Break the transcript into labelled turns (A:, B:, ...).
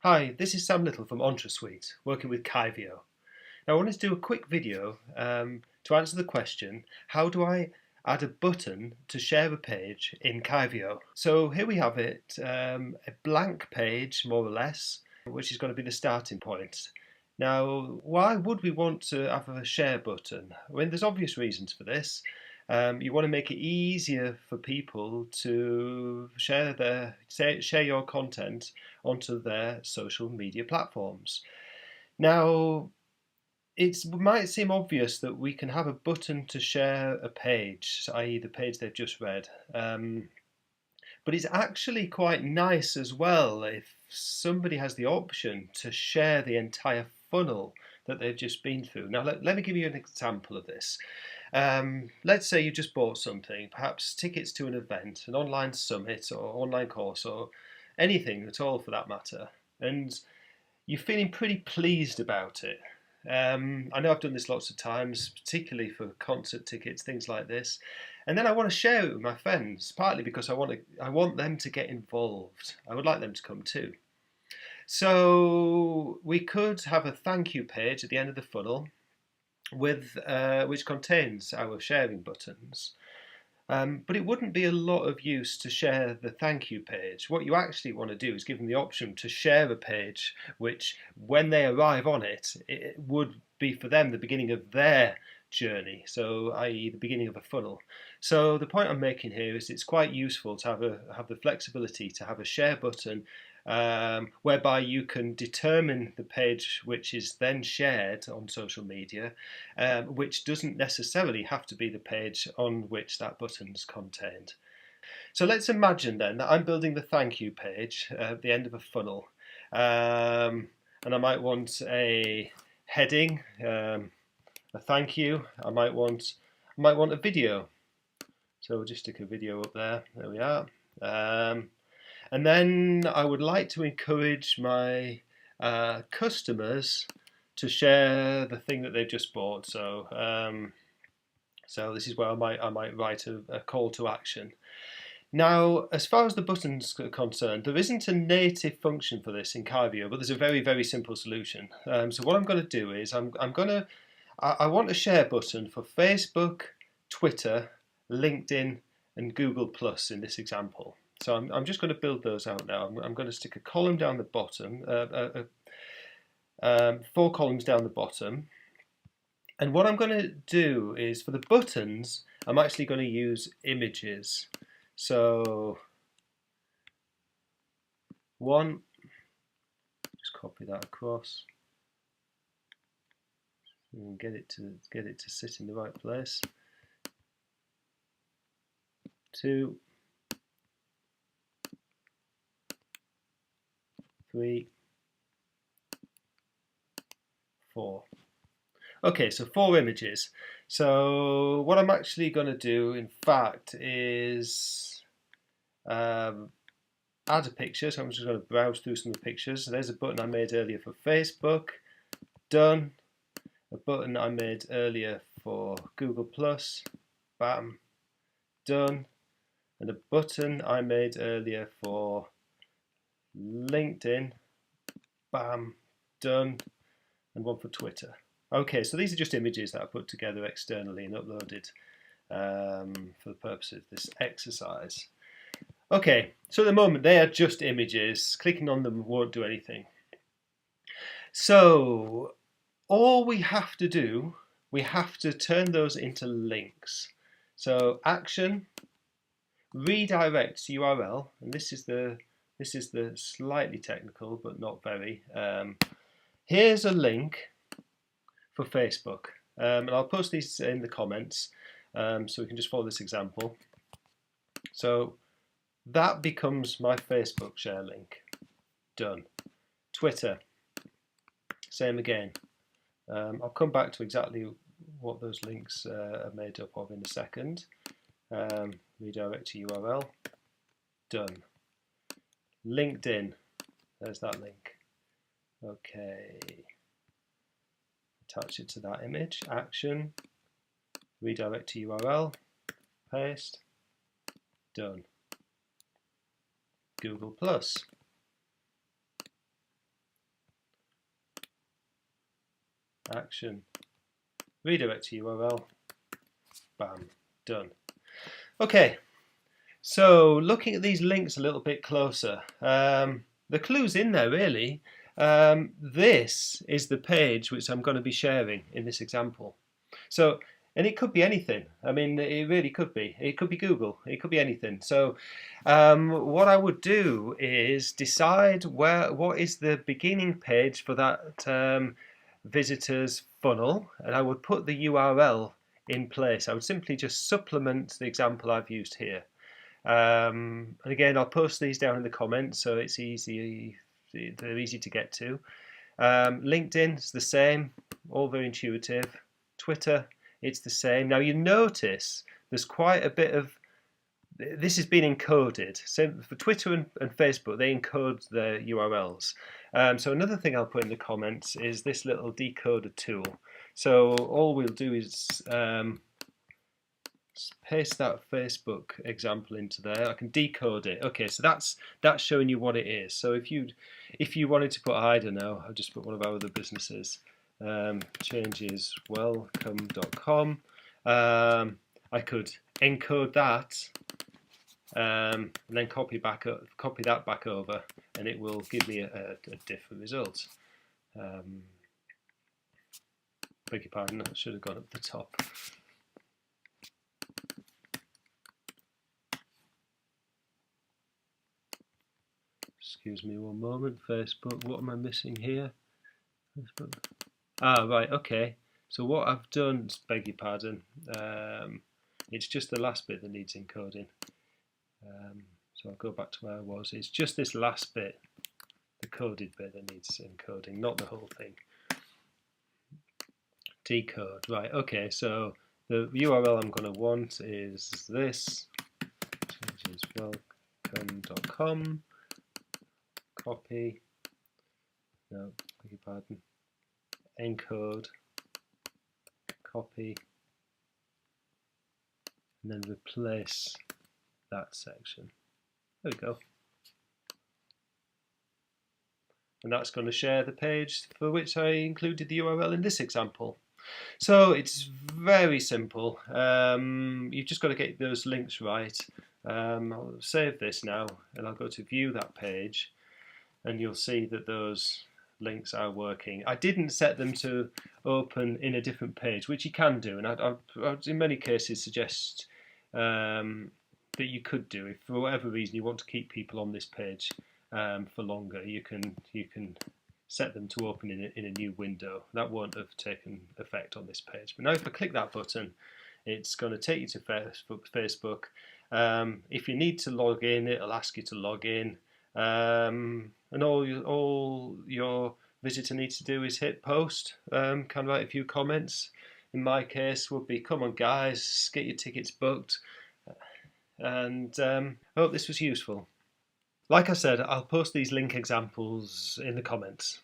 A: Hi, this is Sam Little from EntreSuite, working with Kyvio. Now I wanted to do a quick video to answer the question, how do I add a button to share a page in Kyvio? So here we have it, a blank page more or less, which is going to be the starting point. Now, why would we want to have a share button? I mean, there's obvious reasons for this. You want to make it easier for people to share your content onto their social media platforms. Now, it might seem obvious that we can have a button to share a page, i.e. the page they've just read. But it's actually quite nice as well if somebody has the option to share the entire funnel that they've just been through. Now, let me give you an example of this. Let's say you just bought something, perhaps tickets to an event, an online summit or online course or anything at all for that matter, and you're feeling pretty pleased about it. I know I've done this lots of times, particularly for concert tickets, things like this. And then I want to share it with my friends, partly because I want them to get involved. I would like them to come too. So we could have a thank you page at the end of the funnel with which contains our sharing buttons. But it wouldn't be a lot of use to share the thank you page. What you actually want to do is give them the option to share a page which, when they arrive on it, it would be for them the beginning of their journey, so i.e. the beginning of a funnel. So the point I'm making here is it's quite useful to have the flexibility to have a share button whereby you can determine the page which is then shared on social media, which doesn't necessarily have to be the page on which that button's contained. So let's imagine then that I'm building the thank you page at the end of a funnel, and I might want a heading, a thank you. I might want a video. So we'll just stick a video up there. There we are. And then I would like to encourage my customers to share the thing that they've just bought. So this is where I might write a call to action. Now, as far as the buttons are concerned, there isn't a native function for this in Kyvio, but there's a very, very simple solution. So what I'm going to do is I want a share button for Facebook, Twitter, LinkedIn, and Google Plus in this example. So I'm just going to build those out now. I'm going to stick a column down the bottom, 4 columns down the bottom. And what I'm going to do is for the buttons, I'm actually going to use images. So one, just copy that across and get it to sit in the right place. 2, 3, 4. Okay, so 4 images. So what I'm actually going to do, in fact, is add a picture. So I'm just going to browse through some of the pictures. So there's a button I made earlier for Facebook. Done. A button I made earlier for Google Plus. Bam. Done. And a button I made earlier for LinkedIn. Bam. Done. And one for Twitter. Okay, so these are just images that I put together externally and uploaded for the purpose of this exercise. Okay, so at the moment they are just images. Clicking on them won't do anything. So all we have to do, we have to turn those into links. So action, redirect to URL, and this is the slightly technical but not very. Here's a link for Facebook, and I'll post these in the comments so we can just follow this example. So that becomes my Facebook share link. Done. Twitter, same again. I'll come back to exactly what those links are made up of in a second. Redirect to URL. Done. LinkedIn, there's that link. Okay. Attach it to that image. Action. Redirect to URL. Paste. Done. Google Plus. action, redirect to URL, bam, done. Okay, so looking at these links a little bit closer, the clue's in there really. This is the page which I'm going to be sharing in this example. So, and it could be anything. I mean, it really could be. It could be Google. It could be anything. So, what I would do is decide what is the beginning page for that visitor's funnel, and I would put the URL in place. I would simply just supplement the example I've used here. And again, I'll post these down in the comments so it's easy. They're easy to get to. LinkedIn is the same, all very intuitive. Twitter, it's the same. Now you notice there's quite a bit of, this has been encoded. So for Twitter and Facebook, they encode their URLs. So another thing I'll put in the comments is this little decoder tool. So all we'll do is paste that Facebook example into there. I can decode it. Okay, so that's showing you what it is. So if you wanted to put, I don't know, I'll just put one of our other businesses, changeswelcome.com. I could encode that and then copy that back over, and it will give me a different result. Beg your pardon, I should have gone up the top. Excuse me one moment. Facebook, what am I missing here? Facebook. Ah, right, okay. So what I've done, beg your pardon, it's just the last bit that needs encoding. So I'll go back to where I was. It's just this last bit, the coded bit that needs encoding, not the whole thing. Decode, right, okay, so the URL I'm going to want is this, changeswelcome.com. Copy, no, beg your pardon, encode, copy, and then replace that section. There we go. And that's going to share the page for which I included the URL in this example. So it's very simple. You've just got to get those links right. I'll save this now and I'll go to view that page, and you'll see that those links are working. I didn't set them to open in a different page, which you can do, and I'd in many cases suggest that you could do. If for whatever reason you want to keep people on this page for longer, you can set them to open in a new window. That won't have taken effect on this page. But now if I click that button, it's going to take you to Facebook. If you need to log in, it'll ask you to log in. And all your visitor needs to do is hit post, can write a few comments. In my case would be, come on guys, get your tickets booked, and I hope this was useful. Like I said, I'll post these link examples in the comments.